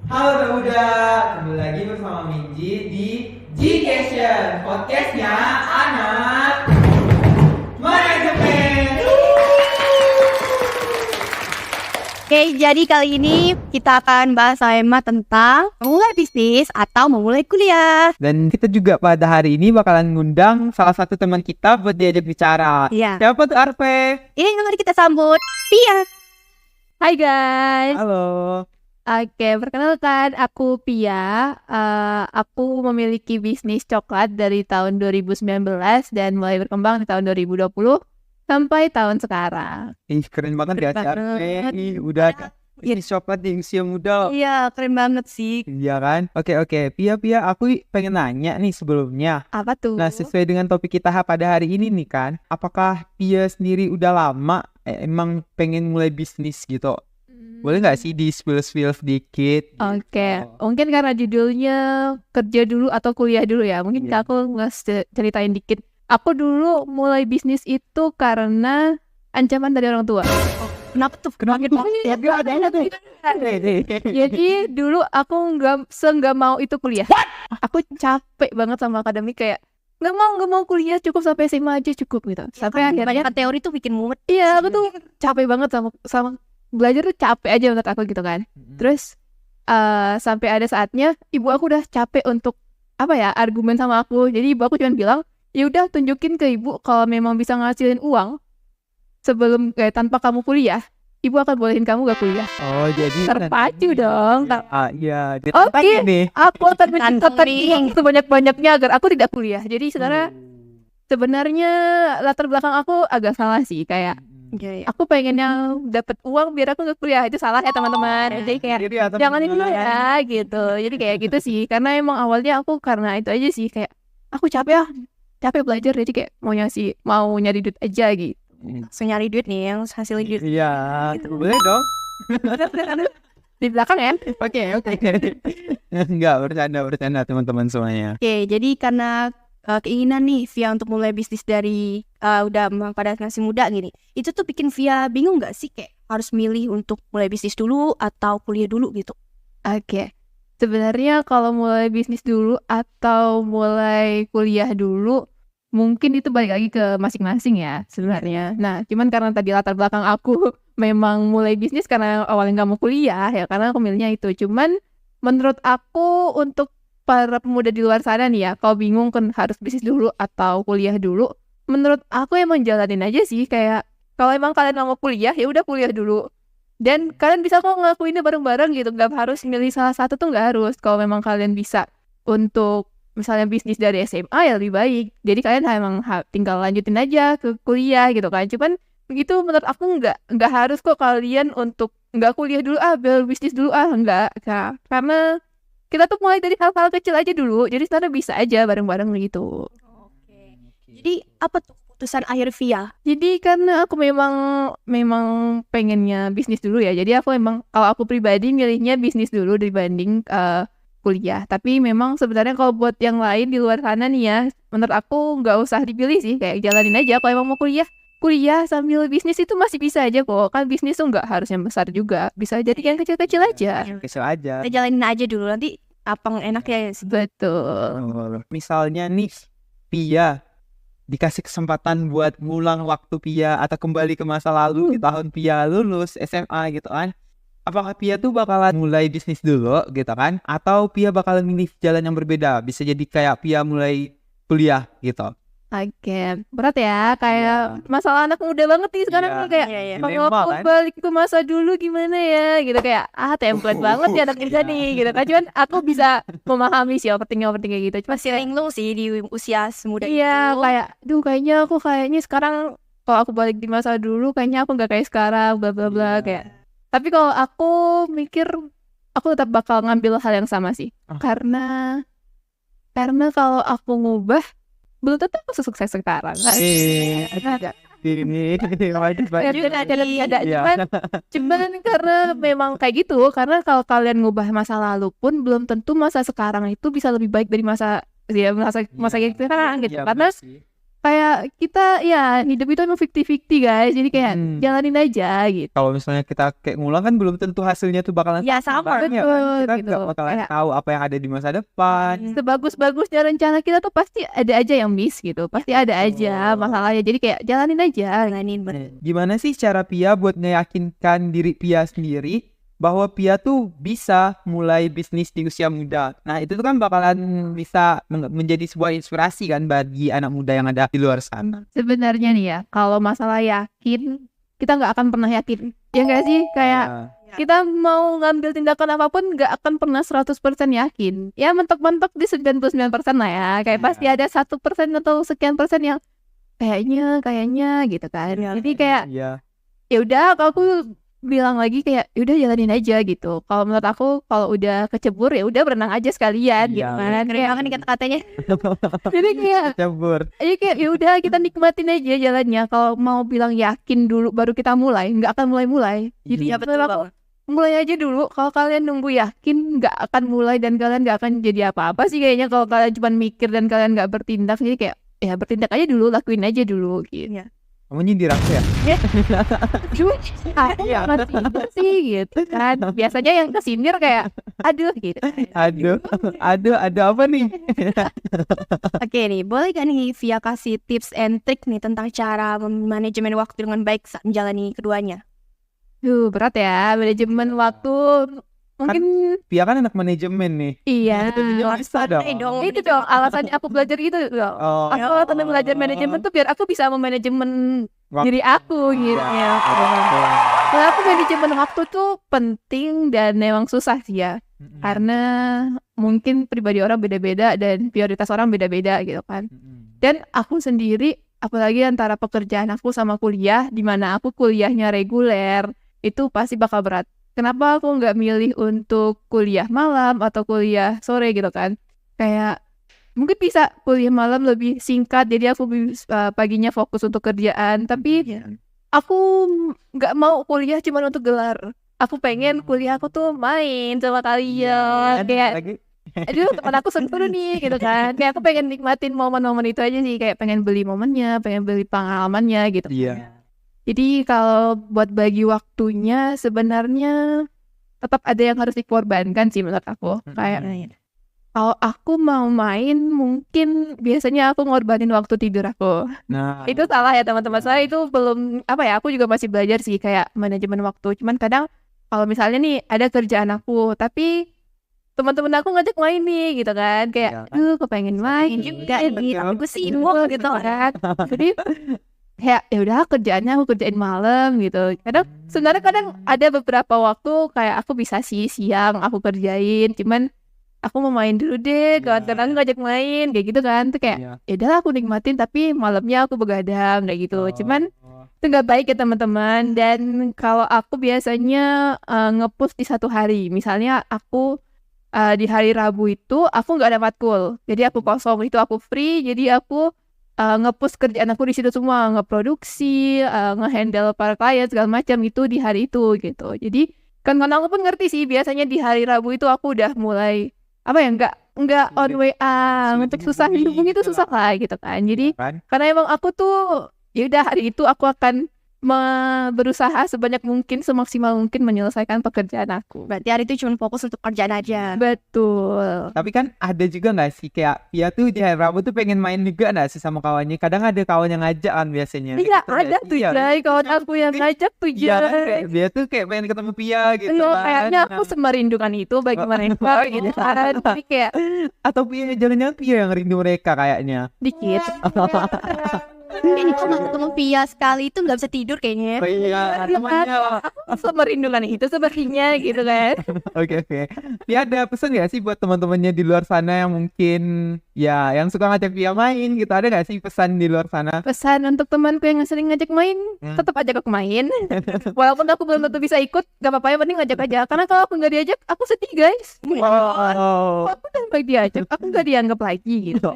Halo Bang Uda, kembali lagi bersama Minji di Gcation, podcastnya anak manajemen. Oke, jadi kali ini kita akan bahas tema tentang memulai bisnis atau memulai kuliah. Dan kita juga pada hari ini bakalan ngundang salah satu teman kita buat diajak bicara. Iya. Siapa tuh Arpe? Ini mari kita sambut Pia. Hai guys. Halo. Oke, perkenalkan aku Pia. Aku memiliki bisnis coklat dari tahun 2019 dan mulai berkembang di tahun 2020 sampai tahun sekarang. Ih, keren banget ya si Keren Arpe. banget. Ih, udah ini coklat di usia muda. Iya, keren banget sih. Iya kan? Oke. Pia, aku pengen nanya nih sebelumnya. Apa tuh? Nah, sesuai dengan topik kita pada hari ini nih kan, apakah Pia sendiri udah lama emang pengen mulai bisnis gitu? Boleh nggak sih di-spill sedikit? Oke, mungkin karena judulnya kerja dulu atau kuliah dulu ya. Mungkin Iya. aku ceritain dikit. Aku dulu mulai bisnis itu karena ancaman dari orang tua. Kenapa tuh? Kenapa tuh? Ya, ada tuh. Jadi dulu aku nggak mau itu kuliah. Aku capek banget sama akademik, kayak nggak mau kuliah, cukup sampai SMA aja cukup gitu. Sampai akhirnya teori tuh bikin mumet. iya, aku tuh capek banget sama belajar tuh capek aja menurut aku gitu kan. Terus sampai ada saatnya ibu aku udah capek untuk argumen sama aku. Jadi ibu aku cuma bilang, ya udah tunjukin ke ibu kalau memang bisa ngasilin uang sebelum tanpa kamu kuliah, ibu akan bolehin kamu gak kuliah. Oh, jadi Terpacu dong. iya. Oke, aku akan mencetakkan Kantong uang sebanyak-banyaknya agar aku tidak kuliah. Jadi sebenarnya latar belakang aku agak salah sih, kayak aku pengennya dapat uang biar aku gak kuliah. Itu salah ya teman-teman. Jadi kayak jangan itu ya gitu. Jadi kayak gitu sih. Karena emang awalnya aku karena itu aja sih, kayak aku capek belajar, jadi kayak mau nyari duit aja gitu. Langsung nyari duit nih, yang hasil duit. Iya, boleh dong. Di belakang ya. Oke. Enggak, bercanda teman-teman semuanya. Oke, jadi karena keinginan nih Via untuk mulai bisnis dari udah memang pada masih muda gini, itu tuh bikin Via bingung nggak sih, kayak harus milih untuk mulai bisnis dulu atau kuliah dulu gitu? Oke. Sebenarnya kalau mulai bisnis dulu atau mulai kuliah dulu, mungkin itu balik lagi ke masing-masing ya sebenarnya. Nah, cuman karena tadi latar belakang aku memang mulai bisnis karena awalnya nggak mau kuliah ya, karena aku milihnya itu. Cuman menurut aku untuk para pemuda di luar sana nih ya, kalau bingung kan harus bisnis dulu atau kuliah dulu, menurut aku emang jalanin aja sih. Kayak kalau emang kalian nggak mau kuliah, ya udah kuliah dulu. Dan kalian bisa kok ngelakuinnya bareng-bareng gitu, nggak harus milih salah satu tuh, nggak harus. Kalau memang kalian bisa untuk misalnya bisnis dari SMA ya lebih baik. Jadi kalian emang tinggal lanjutin aja ke kuliah gitu kan. Cuman begitu menurut aku nggak harus kok kalian untuk nggak kuliah dulu biar bisnis dulu nggak. Karena kita tuh mulai dari hal-hal kecil aja dulu. Jadi sebenarnya bisa aja bareng-bareng gitu. Oke. Jadi apa tuh keputusan akhir Via? Jadi karena aku memang pengennya bisnis dulu ya. Jadi aku kalau aku pribadi milihnya bisnis dulu dibanding kuliah. Tapi memang sebenarnya kalau buat yang lain di luar sana nih ya, menurut aku nggak usah dipilih sih. Kayak jalanin aja. Kalau emang mau kuliah sambil bisnis itu masih bisa aja kok. Kan bisnis tuh nggak harus yang besar juga. Bisa jadi yang kecil-kecil aja. Kesel aja. Kita jalanin aja dulu, nanti apa yang enak ya. Betul. Misalnya nih, Pia dikasih kesempatan buat ngulang waktu Pia atau kembali ke masa lalu di tahun Pia lulus SMA gitu kan. Apakah Pia tuh bakalan mulai bisnis dulu gitu kan? Atau Pia bakalan milih jalan yang berbeda? Bisa jadi kayak Pia mulai kuliah gitu. Oke, berat ya, kayak masalah anak muda banget nih sekarang Iya. nih, kayak Iya. kalau Dilema, aku kan? balik ke masa dulu gimana ya gitu, kayak template banget ya anak muda nih gitu kan. Cuman aku bisa memahami sih overthinking kayak gitu. Cuma Masih linglung sih di usia semuda iya, itu. kayak kayaknya sekarang kalau aku balik di masa dulu kayaknya aku nggak kayak sekarang bla bla bla kayak. Tapi kalau aku mikir aku tetap bakal ngambil hal yang sama sih. Karena kalau aku ngubah belum tentu aku sukses sekarang. Ada. Ini Ada. Iya. Cuman karena memang kayak gitu. Karena kalau kalian ngubah masa lalu pun belum tentu masa sekarang itu bisa lebih baik dari masa gitu kan gitu. Iya, Karena benar sih. kayak kita ya hidup itu emang 50-50 guys, jadi kayak jalanin aja gitu. Kalau misalnya kita kayak ngulang kan belum tentu hasilnya tuh bakalan Ya sama. ya kan? Betul, Kita gitu. nggak bakalan Kayak tahu apa yang ada di masa depan. sebagus-bagusnya rencana kita tuh pasti ada aja yang miss gitu, pasti ada aja masalahnya, jadi kayak jalanin aja. Jalanin Gimana sih cara Pia buat meyakinkan diri Pia sendiri bahwa Pia tuh bisa mulai bisnis di usia muda? Nah itu tuh kan bakalan bisa menjadi sebuah inspirasi kan bagi anak muda yang ada di luar sana. Sebenarnya nih ya, kalau masalah yakin, kita nggak akan pernah yakin. Ya nggak sih? Kayak Ya. kita mau ngambil tindakan apapun nggak akan pernah 100% yakin. Ya mentok-mentok di 99% lah ya. Kayak pasti ada 1% atau sekian persen yang kayaknya gitu kan. Jadi kayak Iya. ya udah, kalau aku bilang lagi kayak ya udah jalanin aja gitu. Kalau menurut aku kalau udah kecebur ya udah berenang aja sekalian gitu Iya, kan. Keren Kayak banget nih kata-katanya. jadi kayak Cabur. kayak ya udah kita nikmatin aja jalannya. Kalau mau bilang yakin dulu baru kita mulai, nggak akan mulai. Jadi Iya betul menurut aku, banget. mulai aja dulu. Kalau kalian nunggu yakin, nggak akan mulai dan kalian nggak akan jadi apa-apa sih kayaknya. Kalau kalian cuma mikir dan kalian nggak bertindak, jadi kayak ya bertindak aja dulu, lakuin aja dulu gitu. Iya. Kamu nyindir aku ya? Iya sih gitu kan. Biasanya yang kesindir kayak aduh gitu. Aduh, ada apa nih? Oke nih, boleh gak nih Via kasih tips and trick nih tentang cara manajemen waktu dengan baik saat menjalani keduanya? Berat ya manajemen waktu. Mungkin Pia kan anak manajemen nih. iya. Jadinya bisa dong. Itu dong alasannya aku belajar gitu dong. Oh, Aku alasannya belajar manajemen tuh biar aku bisa memanajemen Waktu. diri aku gitu ya. Kalau aku manajemen waktu tuh penting dan memang susah sih ya. Karena mungkin pribadi orang beda-beda dan prioritas orang beda-beda gitu kan. Dan aku sendiri, apalagi antara pekerjaan aku sama kuliah, di mana aku kuliahnya reguler, itu pasti bakal berat. Kenapa aku nggak milih untuk kuliah malam atau kuliah sore gitu kan? Kayak mungkin bisa kuliah malam lebih singkat, jadi aku paginya fokus untuk kerjaan. Tapi aku nggak mau kuliah cuma untuk gelar. Aku pengen kuliah aku tuh main sama kalian. Kayak aduh teman aku seru nih gitu kan. Kayak aku pengen nikmatin momen-momen itu aja sih. Kayak pengen beli momennya, pengen beli pengalamannya gitu. Iya. Jadi kalau buat bagi waktunya sebenarnya tetap ada yang harus dikorbankan sih menurut aku. Kayak kalau aku mau main mungkin biasanya aku ngorbanin waktu tidur aku. Nah, Itu salah ya teman-teman. Saya itu belum apa ya, aku juga masih belajar sih kayak manajemen waktu. Cuman kadang kalau misalnya nih ada kerjaan aku tapi teman-teman aku ngajak main nih gitu kan, kayak kepengen main juga gitu. aku sih dua gitu kan. Jadi kayak ya udah kerjaannya aku kerjain malam gitu. Sebenarnya kadang ada beberapa waktu kayak aku bisa sih siang aku kerjain, cuman aku mau main dulu deh, kawan-kawan ngajak main kayak gitu kan. Tuh kayak ya udahlah aku nikmatin tapi malamnya aku begadang kayak gitu. Cuman itu nggak baik ya teman-teman. Dan kalau aku biasanya nge-push di satu hari, misalnya aku di hari Rabu itu aku nggak ada matkul, jadi aku kosong, itu aku free, jadi aku nge-push kerjaan aku di situ semua, ngeproduksi, nge-handle para klien segala macam itu di hari itu gitu. Jadi kan aku pun ngerti sih biasanya di hari Rabu itu aku udah mulai apa ya, nggak on WA untuk susah hubungi itu susah lah gitu kan. Jadi karena emang aku tuh ya udah hari itu aku akan berusaha sebanyak mungkin, semaksimal mungkin menyelesaikan pekerjaan aku. Berarti hari itu cuma fokus untuk kerjaan aja. Betul. Tapi kan ada juga nggak sih kayak Pia tuh di hari Rabu tuh pengen main juga nggak sih sama kawannya? Kadang ada kawan yang ngajak kan biasanya. Iya ada tuh Jai, kawan aku yang ngajak tuh Jai. Dia tuh kayak pengen ketemu Pia gitu Loh, kan. kayaknya aku semerindukan itu bagi mereka gitu kan. Jadi kayak atau Pia, jangan-jangan Pia yang rindu mereka kayaknya. dikit. Ini kok nggak ketemu Via sekali itu nggak bisa tidur kayaknya. Iya, temannya. Aku merindukan itu sebenarnya gitu kan. Oke. Pia ada pesan nggak sih buat teman-temannya di luar sana yang mungkin ya yang suka ngajak Pia main gitu, ada nggak sih pesan di luar sana? Pesan untuk temanku yang sering ngajak main, tetap ajak aku main. Walaupun aku belum tentu bisa ikut, gak apa-apa, yang penting ngajak aja. Karena kalau aku nggak diajak, aku sedih guys. Oh, Aku udah baik diajak, aku nggak dianggap lagi gitu.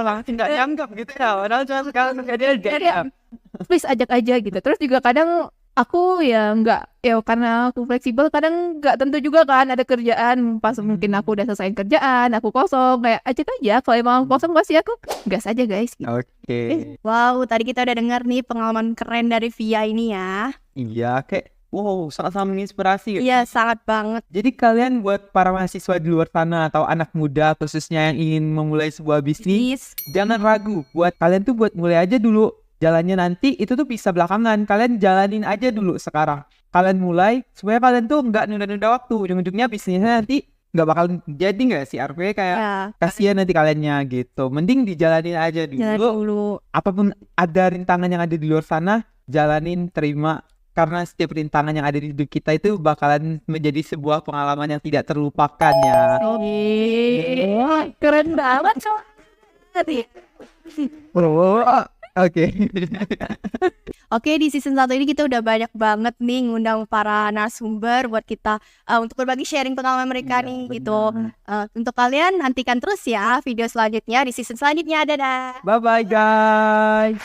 langsung nggak dianggap gitu ya. Padahal cuma sekarang nggak diajak. Jadi, please ajak aja gitu. Terus juga kadang Aku ya nggak, ya karena aku fleksibel kadang nggak tentu juga kan ada kerjaan pas mungkin aku udah selesai kerjaan, aku kosong kayak ajak aja kalau emang kosong pasti aku gas aja guys. Oke. Wow, tadi kita udah dengar nih pengalaman keren dari Via ini ya. Iya, kayak wow, sangat-sangat menginspirasi. Iya, sangat banget. Jadi kalian buat para mahasiswa di luar sana atau anak muda khususnya yang ingin memulai sebuah bisnis, jangan ragu. Buat kalian tuh buat mulai aja dulu. Jalannya nanti itu tuh bisa belakangan. Kalian jalanin aja dulu sekarang. Kalian mulai supaya kalian tuh nggak nunda-nunda waktu. Ujung-ujungnya bisnisnya nanti nggak bakal jadi nggak sih Arve, kayak Ya, kasihan nanti kaliannya gitu. Mending dijalanin aja jalan dulu. dulu. Apapun ada rintangan yang ada di luar sana, jalanin, terima. Karena setiap rintangan yang ada di hidup kita itu bakalan menjadi sebuah pengalaman yang tidak terlupakan ya. Keren banget coy. Oke. Oke, di season 1 ini kita udah banyak banget nih ngundang para narasumber buat kita untuk berbagi sharing pengalaman mereka Iya, nih benar. gitu. Untuk kalian nantikan terus ya video selanjutnya di season selanjutnya. Dadah. Bye bye guys.